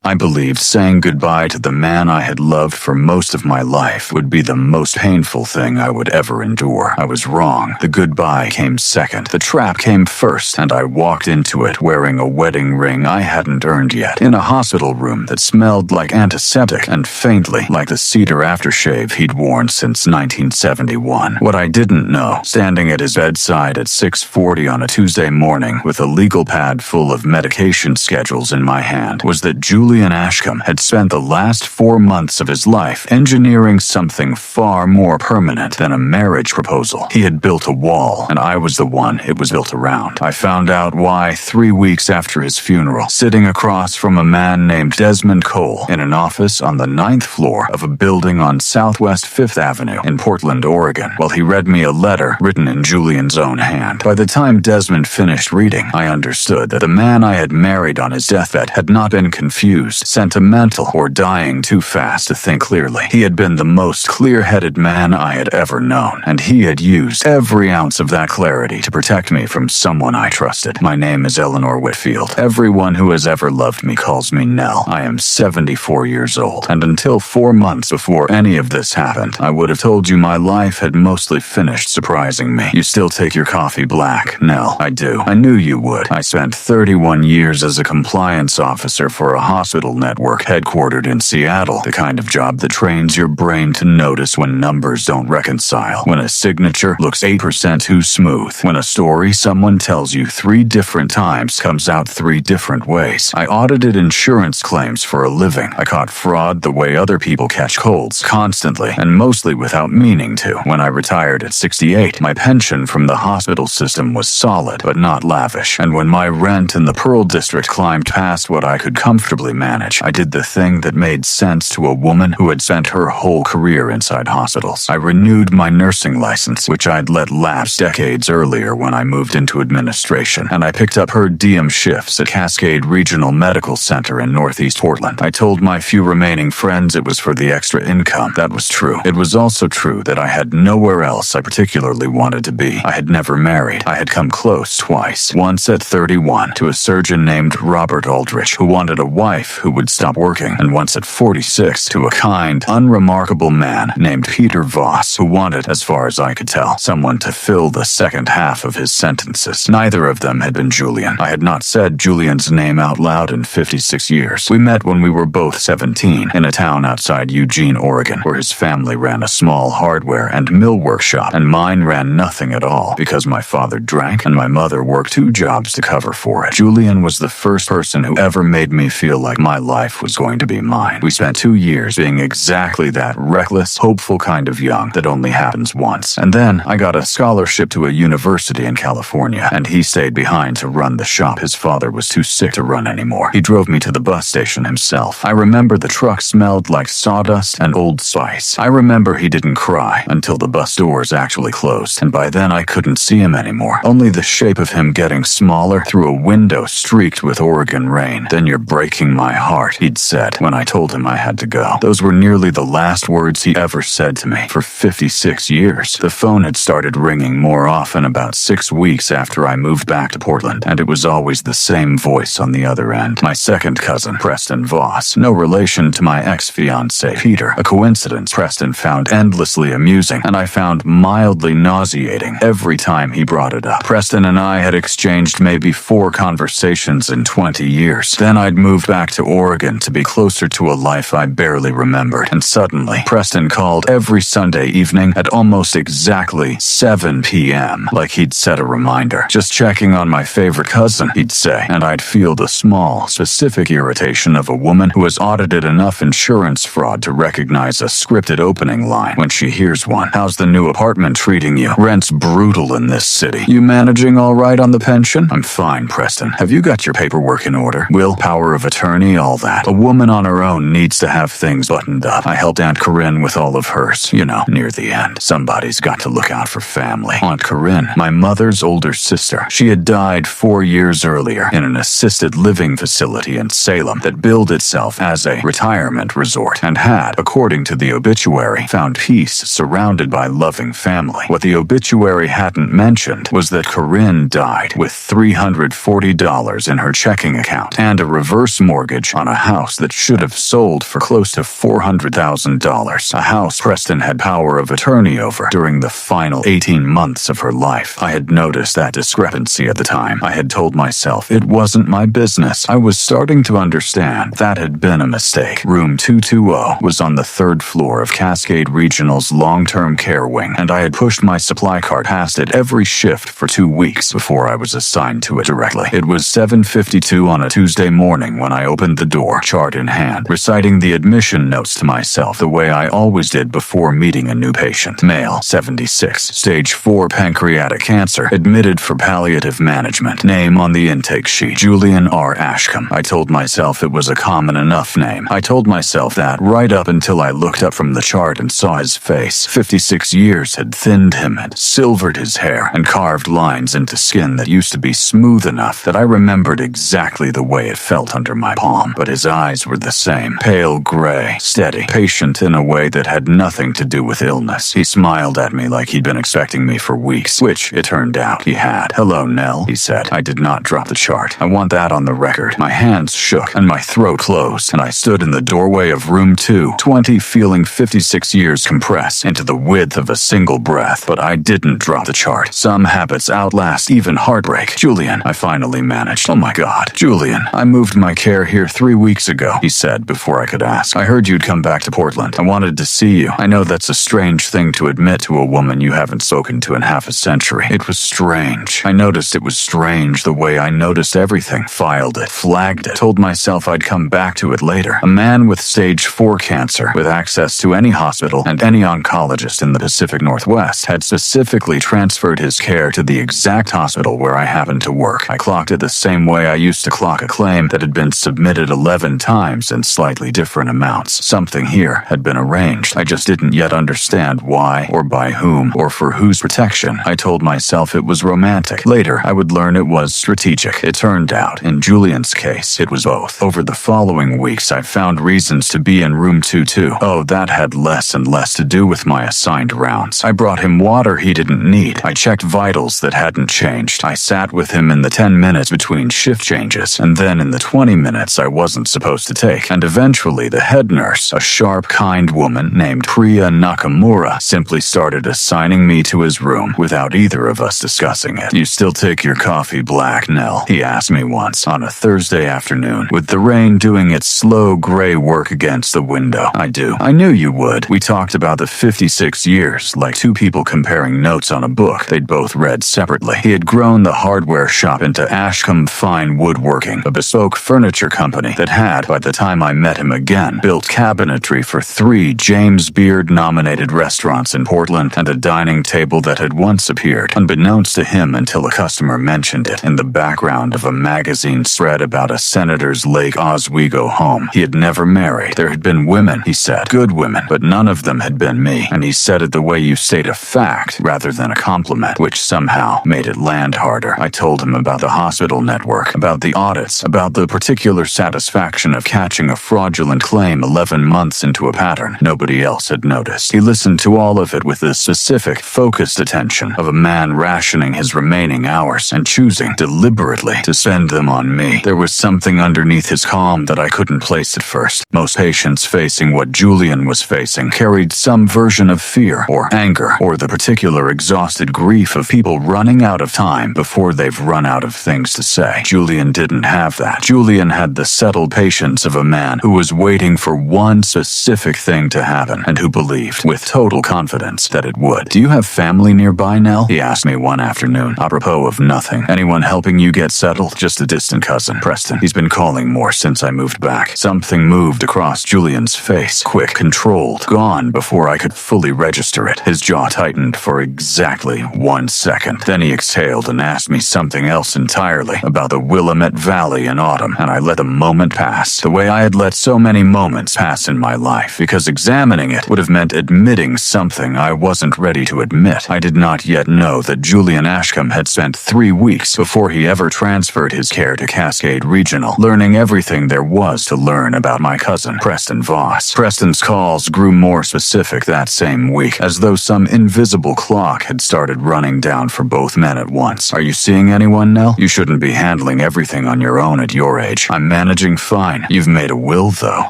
I believed saying goodbye to the man I had loved for most of my life would be the most painful thing I would ever endure. I was wrong. The goodbye came second. The trap came first, and I walked into it wearing a wedding ring I hadn't earned yet, in a hospital room that smelled like antiseptic and faintly like the cedar aftershave he'd worn since 1971. What I didn't know, standing at his bedside at 6:40 on a Tuesday morning with a legal pad full of medication schedules in my hand, was that Julian Ashcombe had spent the last 4 months of his life engineering something far more permanent than a marriage proposal. He had built a wall, and I was the one it was built around. I found out why 3 weeks after his funeral, sitting across from a man named Desmond Cole in an office on the 9th floor of a building on Southwest 5th Avenue in Portland, Oregon, while he read me a letter written in Julian's own hand. By the time Desmond finished reading, I understood that the man I had married on his deathbed had not been confused, sentimental, or dying too fast to think clearly. He had been the most clear-headed man I had ever known, and he had used every ounce of that clarity to protect me from someone I trusted. My name is Eleanor Whitfield. Everyone who has ever loved me calls me Nell. I am 74 years old, and until 4 months before any of this happened, I would have told you my life had mostly finished surprising me. You still take your coffee black, Nell. I do. I knew you would. I spent 31 years as a compliance officer for a hospital network headquartered in Seattle, the kind of job that trains your brain to notice when numbers don't reconcile, when a signature looks 8% too smooth, when a story someone tells you 3 different times comes out 3 different ways. I audited insurance claims for a living. I caught fraud the way other people catch colds, constantly, and mostly without meaning to. When I retired at 68, my pension from the hospital system was solid, but not lavish, and when my rent in the Pearl District climbed past what I could comfortably manage, I did the thing that made sense to a woman who had spent her whole career inside hospitals. I renewed my nursing license, which I'd let lapse decades earlier when I moved into administration, and I picked up per diem shifts at Cascade Regional Medical Center in Northeast Portland. I told my few remaining friends it was for the extra income. That was true. It was also true that I had nowhere else I particularly wanted to be. I had never married. I had come close twice. Once at 31 to a surgeon named Robert Aldrich, who wanted a wife who would stop working, and once at 46 to a kind, unremarkable man named Peter Voss, who wanted, as far as I could tell, someone to fill the second half of his sentences. Neither of them had been Julian. I had not said Julian's name out loud in 56 years. We met when we were both 17 in a town outside Eugene, Oregon, where his family ran a small hardware and mill workshop, and mine ran nothing at all because my father drank and my mother worked 2 jobs to cover for it. Julian was the first person who ever made me feel like my life was going to be mine. We spent 2 years being exactly that reckless, hopeful kind of young that only happens once. And then I got a scholarship to a university in California, and he stayed behind to run the shop. His father was too sick to run anymore. He drove me to the bus station himself. I remember the truck smelled like sawdust and Old Spice. I remember he didn't cry until the bus doors actually closed, and by then I couldn't see him anymore. Only the shape of him getting smaller through a window streaked with Oregon rain. "Then you're breaking my heart," he'd said when I told him I had to go. Those were nearly the last words he ever said to me for 56 years. The phone had started ringing more often about 6 weeks after I moved back to Portland, and it was always the same voice on the other end. My second cousin, Preston Voss. No relation to my ex-fiancé, Peter. A coincidence Preston found endlessly amusing, and I found mildly nauseating every time he brought it up. Preston and I had exchanged maybe 4 conversations in 20 years. Then I'd moved back to Oregon to be closer to a life I barely remembered, and suddenly Preston called every Sunday evening at almost exactly 7 p.m., like he'd set a reminder. "Just checking on my favorite cousin," he'd say, and I'd feel the small, specific irritation of a woman who has audited enough insurance fraud to recognize a scripted opening line when she hears one. "How's the new apartment treating you? Rent's brutal in this city. You managing all right on the pension?" "I'm fine, Preston. Have you got your paperwork in order? Will, power of attorney, all that. A woman on her own needs to have things buttoned up. I helped Aunt Corinne with all of hers, near the end. Somebody's got to look out for family." Aunt Corinne, my mother's older sister. She had died 4 years earlier in an assisted living facility in Salem that billed itself as a retirement resort and had, according to the obituary, found peace surrounded by loving family. What the obituary hadn't mentioned was that Corinne died with $340 in her checking account and a reverse mortgage mortgage on a house that should have sold for close to $400,000. A house Preston had power of attorney over during the final 18 months of her life. I had noticed that discrepancy at the time. I had told myself it wasn't my business. I was starting to understand that had been a mistake. Room 220 was on the third floor of Cascade Regional's long-term care wing, and I had pushed my supply cart past it every shift for 2 weeks before I was assigned to it directly. It was 7:52 on a Tuesday morning when I opened the door, chart in hand, reciting the admission notes to myself the way I always did before meeting a new patient. Male, 76, stage 4 pancreatic cancer, admitted for palliative management. Name on the intake sheet, Julian R. Ashcombe. I told myself it was a common enough name. I told myself that right up until I looked up from the chart and saw his face. 56 years had thinned him, had silvered his hair, and carved lines into skin that used to be smooth enough that I remembered exactly the way it felt under my palm. But his eyes were the same, pale gray, steady, patient in a way that had nothing to do with illness. He smiled at me like he'd been expecting me for weeks, which, it turned out, he had. "Hello, Nell," he said. I did not drop the chart. I want that on the record. My hands shook, and my throat closed, and I stood in the doorway of room 220, feeling 56 years compress into the width of a single breath. But I didn't drop the chart. Some habits outlast even heartbreak. "Julian," I finally managed. "Oh my God, Julian, I moved my care here 3 weeks ago," he said before I could ask. "I heard you'd come back to Portland. I wanted to see you. I know that's a strange thing to admit to a woman you haven't spoken to in half a century." It was strange. I noticed it was strange the way I noticed everything. Filed it, flagged it, told myself I'd come back to it later. A man with stage 4 cancer, with access to any hospital and any oncologist in the Pacific Northwest, had specifically transferred his care to the exact hospital where I happened to work. I clocked it the same way I used to clock a claim that had been submitted 11 times in slightly different amounts. Something here had been arranged. I just didn't yet understand why, or by whom, or for whose protection. I told myself it was romantic. Later, I would learn it was strategic. It turned out, in Julian's case, it was both. Over the following weeks, I found reasons to be in room 220. Oh, that had less and less to do with my assigned rounds. I brought him water he didn't need. I checked vitals that hadn't changed. I sat with him in the 10 minutes between shift changes, and then in the 20 minutes I wasn't supposed to take. And eventually, the head nurse, a sharp, kind woman named Priya Nakamura, simply started assigning me to his room without either of us discussing it. "You still take your coffee black, Nell?" he asked me once on a Thursday afternoon, with the rain doing its slow gray work against the window. "I do." "I knew you would." We talked about the 56 years, like two people comparing notes on a book they'd both read separately. He had grown the hardware shop into Ashcombe Fine Woodworking, a bespoke furniture company that had, by the time I met him again, built cabinetry for 3 James Beard-nominated restaurants in Portland and a dining table that had once appeared, unbeknownst to him until a customer mentioned it, in the background of a magazine spread about a senator's Lake Oswego home. He had never married. There had been women, he said, good women, but none of them had been me, and he said it the way you state a fact rather than a compliment, which somehow made it land harder. I told him about the hospital network, about the audits, about the particular satisfaction of catching a fraudulent claim 11 months into a pattern nobody else had noticed. He listened to all of it with the specific, focused attention of a man rationing his remaining hours and choosing deliberately to spend them on me. There was something underneath his calm that I couldn't place at first. Most patients facing what Julian was facing carried some version of fear or anger or the particular exhausted grief of people running out of time before they've run out of things to say. Julian didn't have that. Julian had the settled patience of a man who was waiting for one specific thing to happen and who believed, with total confidence, that it would. "Do you have family nearby, Nell?" he asked me one afternoon, apropos of nothing. "Anyone helping you get settled?" "Just a distant cousin, Preston. He's been calling more since I moved back." Something moved across Julian's face, quick, controlled, gone before I could fully register it. His jaw tightened for exactly 1 second. Then he exhaled and asked me something else entirely, about the Willamette Valley in autumn, and I let the moment pass, the way I had let so many moments pass in my life, because examining it would have meant admitting something I wasn't ready to admit. I did not yet know that Julian Ashcombe had spent 3 weeks before he ever transferred his care to Cascade Regional, learning everything there was to learn about my cousin, Preston Voss. Preston's calls grew more specific that same week, as though some invisible clock had started running down for both men at once. "Are you seeing anyone, Nell? You shouldn't be handling everything on your own at your age. I'm managing managing fine. You've made a will, though.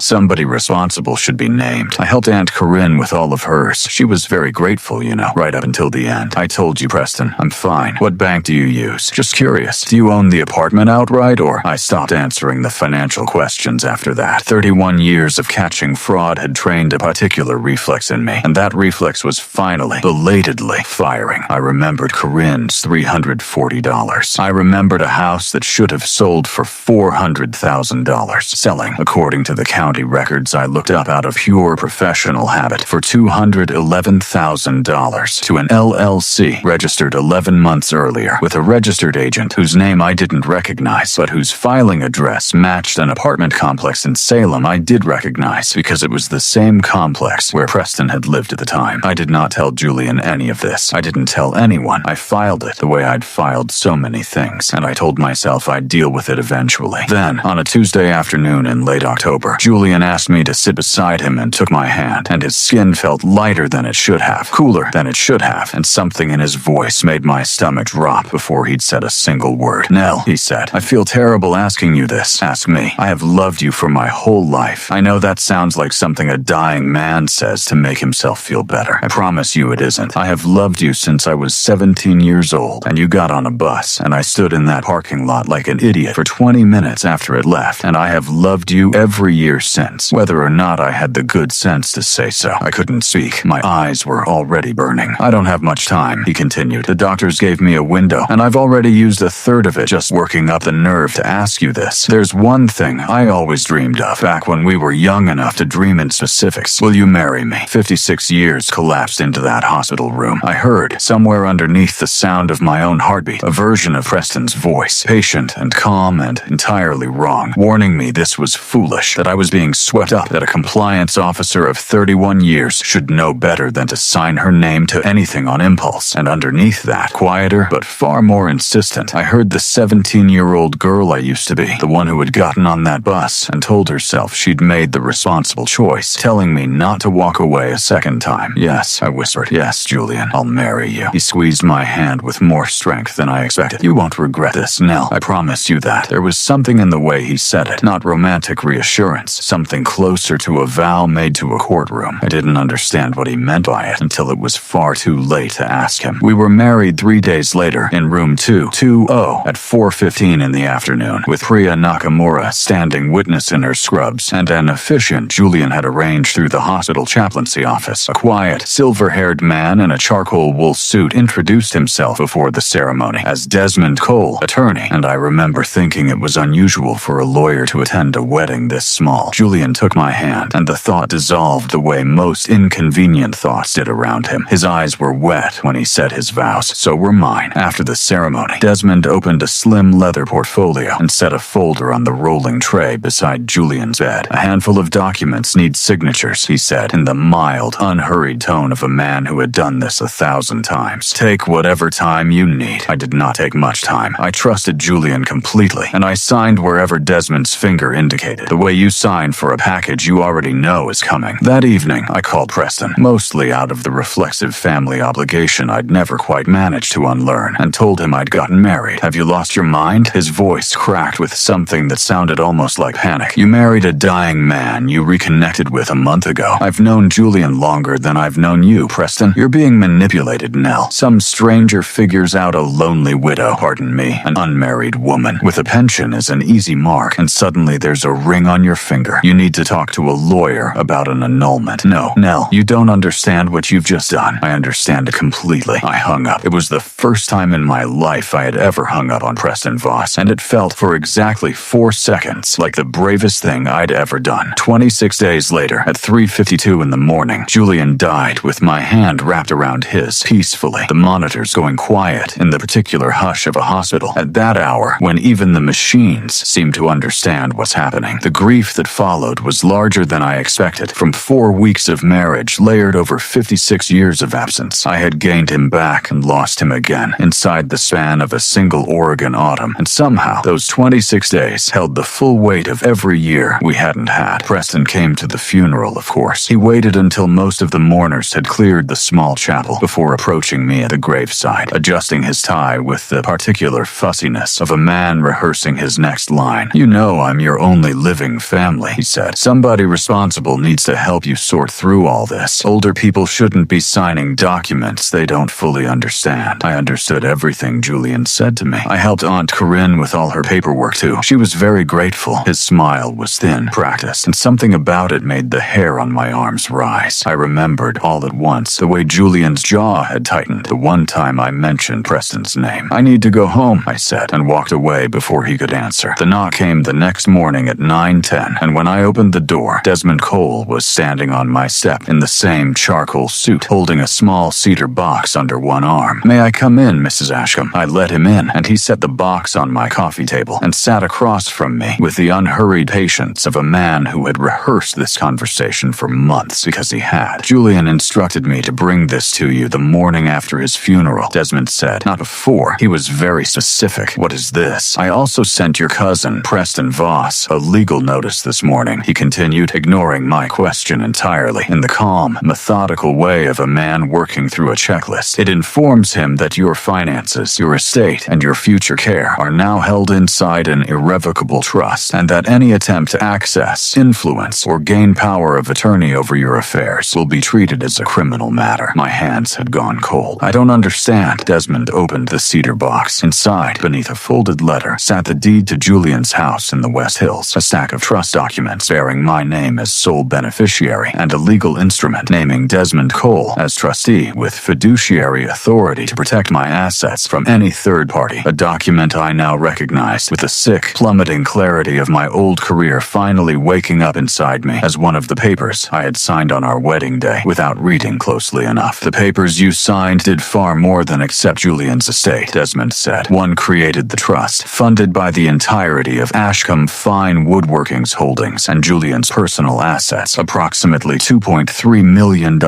Somebody responsible should be named. I helped Aunt Corinne with all of hers. She was very grateful, right up until the end. I told you, Preston, I'm fine. What bank do you use? Just curious. Do you own the apartment outright, or? I stopped answering the financial questions after that. 31 years of catching fraud had trained a particular reflex in me, and that reflex was finally, belatedly, firing. I remembered Corinne's $340. I remembered a house that should have sold for $400,000, selling, according to the county records I looked up out of pure professional habit, for $211,000 to an LLC registered 11 months earlier with a registered agent whose name I didn't recognize, but whose filing address matched an apartment complex in Salem I did recognize because it was the same complex where Preston had lived at the time. I did not tell Julian any of this. I didn't tell anyone. I filed it the way I'd filed so many things, and I told myself I'd deal with it eventually. Then, on a Tuesday afternoon in late October, Julian asked me to sit beside him and took my hand, and his skin felt lighter than it should have, cooler than it should have, and something in his voice made my stomach drop before he'd said a single word. Nell, he said, I feel terrible asking you this. Ask me. I have loved you for my whole life. I know that sounds like something a dying man says to make himself feel better. I promise you it isn't. I have loved you since I was 17 years old, and you got on a bus, and I stood in that parking lot like an idiot for 20 minutes after it left, and I have loved you every year since, whether or not I had the good sense to say so. I couldn't speak. My eyes were already burning. I don't have much time, he continued. The doctors gave me a window, and I've already used a third of it just working up the nerve to ask you this. There's one thing I always dreamed of back when we were young enough to dream in specifics. Will you marry me? 56 years collapsed into that hospital room. I heard, somewhere underneath the sound of my own heartbeat, a version of Preston's voice, patient and calm and entirely wrong, warning me this was foolish, that I was being swept up, that a compliance officer of 31 years should know better than to sign her name to anything on impulse. And underneath that, quieter but far more insistent, I heard the 17-year-old girl I used to be, the one who had gotten on that bus and told herself she'd made the responsible choice, telling me not to walk away a second time. Yes, I whispered. Yes, Julian, I'll marry you. He squeezed my hand with more strength than I expected. You won't regret this, Nell. I promise you that. There was something in the way he said it, not romantic reassurance, something closer to a vow made to a courtroom. I didn't understand what he meant by it until it was far too late to ask him. We were married 3 days later in room 220 at 4:15 in the afternoon, with Priya Nakamura standing witness in her scrubs, and an officiant Julian had arranged through the hospital chaplaincy office. A quiet, silver-haired man in a charcoal wool suit introduced himself before the ceremony as Desmond Cole, attorney, and I remember thinking it was unusual for a lawyer to attend a wedding this small. Julian took my hand, and the thought dissolved the way most inconvenient thoughts did around him. His eyes were wet when he said his vows, so were mine. After the ceremony, Desmond opened a slim leather portfolio and set a folder on the rolling tray beside Julian's bed. A handful of documents need signatures, he said, in the mild, unhurried tone of a man who had done this 1,000 times. Take whatever time you need. I did not take much time. I trusted Julian completely, and I signed wherever Desmond's finger indicated, the way you sign for a package you already know is coming. That evening, I called Preston, mostly out of the reflexive family obligation I'd never quite managed to unlearn, and told him I'd gotten married. Have you lost your mind? His voice cracked with something that sounded almost like panic. You married a dying man you reconnected with a month ago. I've known Julian longer than I've known you, Preston. You're being manipulated, Nell. Some stranger figures out a lonely widow, pardon me, an unmarried woman, with a pension as an easy mark, and suddenly there's a ring on your finger. You need to talk to a lawyer about an annulment. No, Nell, you don't understand what you've just done. I understand it completely. I hung up. It was the first time in my life I had ever hung up on Preston Voss, and it felt for exactly 4 seconds like the bravest thing I'd ever done. 26 days later, at 3:52 in the morning, Julian died with my hand wrapped around his, peacefully, the monitors going quiet in the particular hush of a hospital at that hour when even the machines seemed to understand what's happening. The grief that followed was larger than I expected. From 4 weeks of marriage layered over 56 years of absence, I had gained him back and lost him again inside the span of a single Oregon autumn, and somehow those 26 days held the full weight of every year we hadn't had. Preston came to the funeral, of course. He waited until most of the mourners had cleared the small chapel before approaching me at the graveside, adjusting his tie with the particular fussiness of a man rehearsing his next line. You You know I'm your only living family," he said. "Somebody responsible needs to help you sort through all this. Older people shouldn't be signing documents they don't fully understand." I understood everything Julian said to me. I helped Aunt Corinne with all her paperwork too. She was very grateful. His smile was thin, practiced, and something about it made the hair on my arms rise. I remembered all at once the way Julian's jaw had tightened the one time I mentioned Preston's name. "I need to go home," I said, and walked away before he could answer. The knock came the next morning at 9:10, and when I opened the door, Desmond Cole was standing on my step in the same charcoal suit, holding a small cedar box under one arm. "May I come in, Mrs. Ashcombe?" I let him in, and he set the box on my coffee table and sat across from me with the unhurried patience of a man who had rehearsed this conversation for months because he had. "Julian instructed me to bring this to you the morning after his funeral," Desmond said. "Not before." He was very specific. "What is this?" "I also sent your cousin, Preston Voss, a legal notice this morning," he continued, ignoring my question entirely, in the calm, methodical way of a man working through a checklist. "It informs him that your finances, your estate, and your future care are now held inside an irrevocable trust, and that any attempt to access, influence, or gain power of attorney over your affairs will be treated as a criminal matter." My hands had gone cold. "I don't understand." Desmond opened the cedar box. Inside, beneath a folded letter, sat the deed to Julian's house in the West Hills, a stack of trust documents bearing my name as sole beneficiary, and a legal instrument naming Desmond Cole as trustee with fiduciary authority to protect my assets from any third party, a document I now recognized with the sick, plummeting clarity of my old career finally waking up inside me as one of the papers I had signed on our wedding day without reading closely enough. "The papers you signed did far more than accept Julian's estate," Desmond said. "One created the trust, funded by the entirety of Ashcombe Fine Woodworkings Holdings and Julian's personal assets, approximately $2.3 million,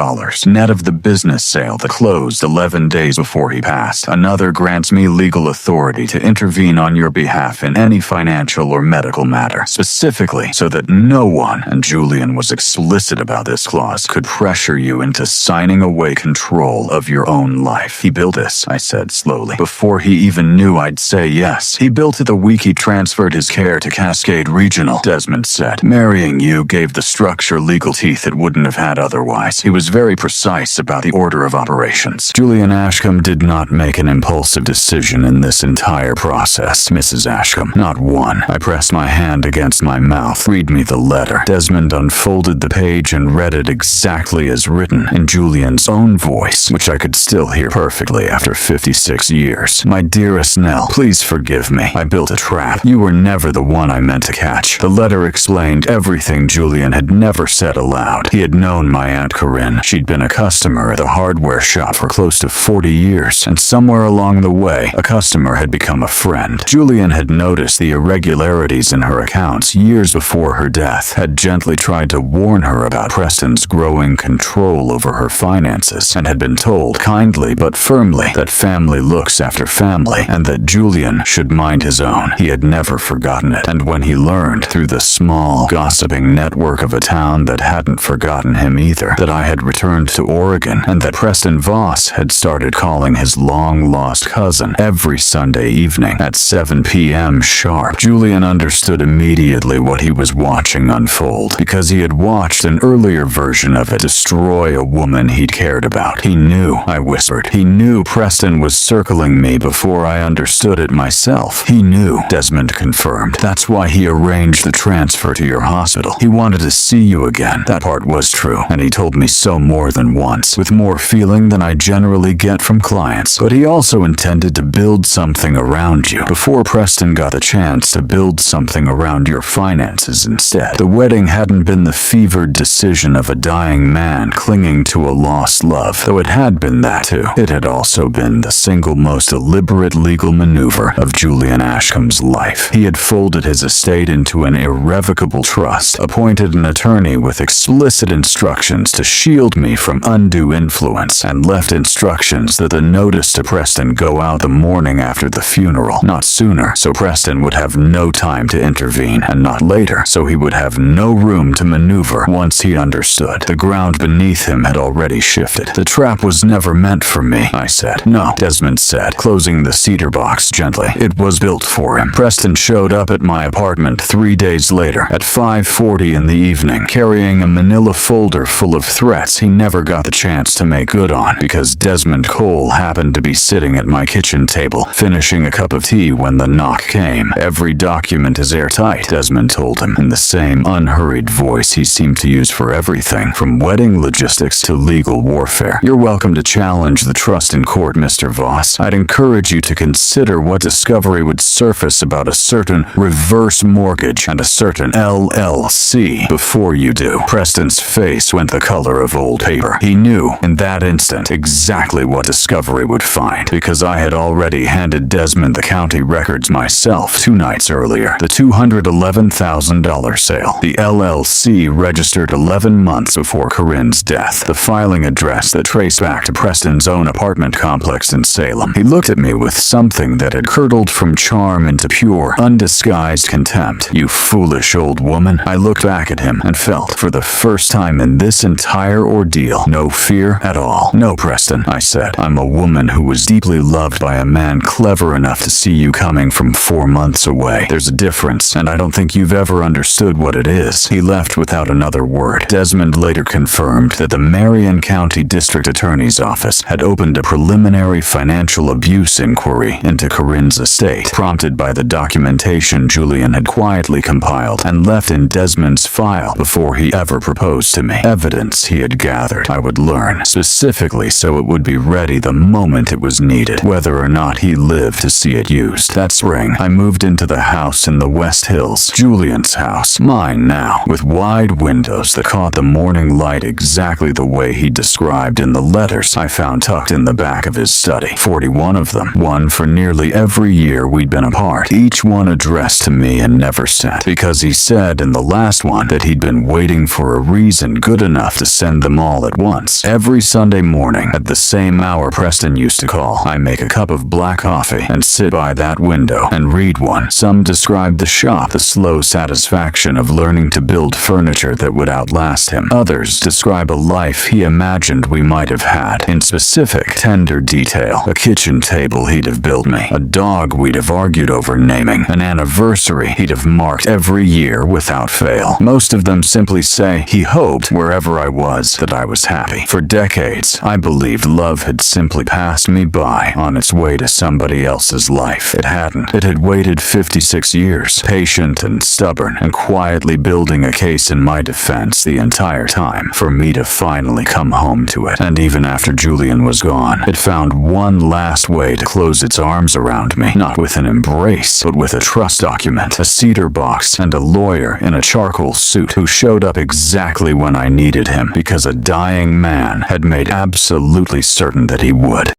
net of the business sale that closed 11 days before he passed. Another grants me legal authority to intervene on your behalf in any financial or medical matter, specifically so that no one," and Julian was explicit about this clause, "could pressure you into signing away control of your own life." "He built this," I said slowly, "before he even knew I'd say yes. He built it the week he transferred his care to Cascade Regional," Desmond said. "Marrying you gave the structure legal teeth it wouldn't have had otherwise." He was very precise about the order of operations. "Julian Ashcombe did not make an impulsive decision in this entire process, Mrs. Ashcombe. Not one." I pressed my hand against my mouth. "Read me the letter." Desmond unfolded the page and read it exactly as written, in Julian's own voice, which I could still hear perfectly after 56 years. "My dearest Nell, please forgive me. I built a trap. You were never the one I meant to catch." The letter explained everything Julian had never said aloud. He had known my Aunt Corinne. She'd been a customer at a hardware shop for close to 40 years, and somewhere along the way, a customer had become a friend. Julian had noticed the irregularities in her accounts years before her death, had gently tried to warn her about Preston's growing control over her finances, and had been told kindly but firmly that family looks after family, and that Julian should mind his own. He had never forgotten it, and when he learned, through the small, gossiping network of a town that hadn't forgotten him either, that I had returned to Oregon, and that Preston Voss had started calling his long-lost cousin every Sunday evening at 7 p.m. sharp, Julian understood immediately what he was watching unfold, because he had watched an earlier version of it destroy a woman he'd cared about. He knew, I whispered. He knew Preston was circling me before I understood it myself. "He knew," Desmond confirmed. "That's why he arranged the transfer to your hospital. He wanted to see you again." That part was true, and he told me so more than once, with more feeling than I generally get from clients. But he also intended to build something around you, before Preston got the chance to build something around your finances instead. The wedding hadn't been the fevered decision of a dying man clinging to a lost love, though it had been that too. It had also been the single most deliberate legal maneuver of Julian Ashcombe's life. He had folded his estate into an irrevocable trust, appointed an attorney with explicit instructions to shield me from undue influence, and left instructions that the notice to Preston go out the morning after the funeral, not sooner, so Preston would have no time to intervene, and not later, so he would have no room to maneuver once he understood. The ground beneath him had already shifted. "The trap was never meant for me," I said. "No," Desmond said, closing the cedar box gently. "It was built for him. Preston showed up at my apartment 3 days later at 5:40 in the evening, carrying a manila folder full of threats he never got the chance to make good on because Desmond Cole happened to be sitting at my kitchen table, finishing a cup of tea when the knock came. "Every document is airtight," Desmond told him, in the same unhurried voice he seemed to use for everything, from wedding logistics to legal warfare. "You're welcome to challenge the trust in court, Mr. Voss. I'd encourage you to consider what discovery would surface about a certain reverse mortgage and a certain LLC before you do." Preston's face went the color of old paper. He knew, in that instant, exactly what discovery would find, because I had already handed Desmond the county records myself 2 nights earlier. The $211,000 sale. The LLC registered 11 months before Corinne's death. The filing address that traced back to Preston's own apartment complex in Salem. He looked at me with something that had curdled from charm into pure, undisguised contempt. "You foolish old woman." I looked back at him and felt, for the first time in this entire ordeal, no fear at all. "No, Preston," I said. "I'm a woman who was deeply loved by a man clever enough to see you coming from 4 months away. There's a difference, and I don't think you've ever understood what it is." He left without another word. Desmond later confirmed that the Marion County District Attorney's Office had opened a preliminary financial abuse inquiry into Corinne's estate, prompted by the documentation Julian had quietly compiled and left in Desmond's file before he ever proposed to me. Evidence he had gathered, I would learn, specifically so it would be ready the moment it was needed, whether or not he lived to see it used. That spring, I moved into the house in the West Hills, Julian's house, mine now, with wide windows that caught the morning light exactly the way he described in the letters I found tucked in the back of his study. 41 of them, one for nearly every year we'd been apart, each one addressed to me and never sent, because he said in the last one that he'd been waiting for a reason good enough to send them all at once. Every Sunday morning, at the same hour Preston used to call, I make a cup of black coffee and sit by that window and read one. Some described the shop, the slow satisfaction of learning to build furniture that would outlast him. Others describe a life he imagined we might have had, in specific, tender detail. A kitchen table he'd have built me, a dog we'd have argued over naming, an anniversary he'd have marked every year without fail. Most of them simply say he hoped, wherever I was, that I was happy. For decades, I believed love had simply passed me by on its way to somebody else's life. It hadn't. It had waited 56 years, patient and stubborn, and quietly building a case in my defense the entire time, for me to finally come home to it. And even after Julian was gone, it found one last way to close its arms around me, not with an embrace, but with a trust document, a cedar box, and a lawyer in a charcoal suit who showed up exactly when I needed him, because a dying man had made absolutely certain that he would.